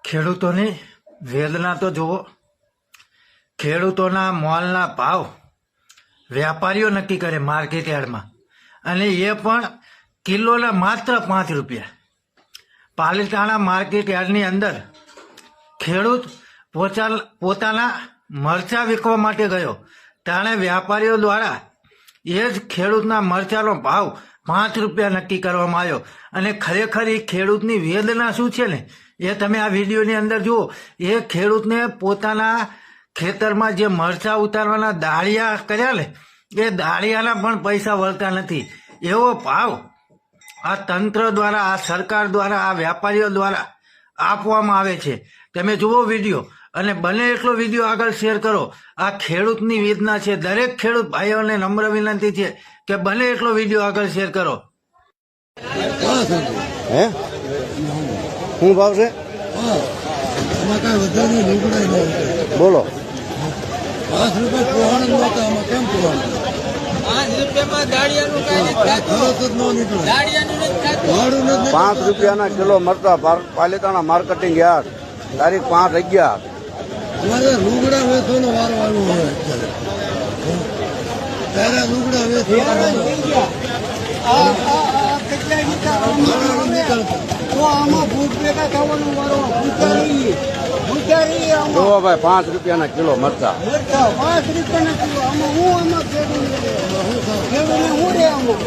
ખેડૂતોની વેદના તો જુઓ. ખેડૂતોના મોલના ભાવ વેપારીઓ નક્કી કરે માર્કેટ યાર્ડમાં, અને એ પણ કિલોના માત્ર 5 રૂપિયા. પાલીતાણા માર્કેટ યાર્ડની અંદર ખેડૂત પોતાના મરચાં વેચવા માટે ગયો, ત્યારે વેપારીઓ દ્વારા એ જ ખેડૂતના મરચાંનો ભાવ 5 રૂપિયા નક્કી કરવામાં આવ્યો. અને ખરેખર એ ખેડૂતની વેદના શું છે ને, એ તમે આ વિડીયોની અંદર જુઓ. એ ખેડૂતને પોતાના ખેતરમાં જે મરચાં ઉતારવાના દાળિયા કર્યા ને, એ દાળિયાના પણ પૈસા વળતા નથી. એવો ભાવ આ તંત્ર દ્વારા, આ સરકાર દ્વારા, આ વેપારીઓ દ્વારા આપવામાં આવે છે. તમે જુઓ વિડીયો, અને બને એટલો વિડીયો આગળ શેર કરો. આ ખેડૂતની વેદના છે. દરેક ખેડૂત ભાઈઓને નમ્ર વિનંતી છે કે બને એટલો વિડીયો આગળ શેર કરો. હે શું ભાવ છે? બોલો. 5 રૂપિયા પોહાણ નહોતા, આમાં કેમ પોહાણ? 5 રૂપિયામાં દાળિયાનું કાંઈ નથી. 5 રૂપિયાના કિલો મરચા પાલીતાણા માર્કેટિંગ યાર્ડ, તારીખ 5/11. અમારે લુગડા વેચવાનો વારો આવ્યો હોય અત્યારે. ત્યારે લુગડા વેચવાના આમાં ભૂખ ભેગા થવાનું વારો જુઓ ભાઈ, 5 રૂપિયાના કિલો મરચા. 5 રૂપિયાના કિલો આમાં હું ખેડૂત હું રે આમાં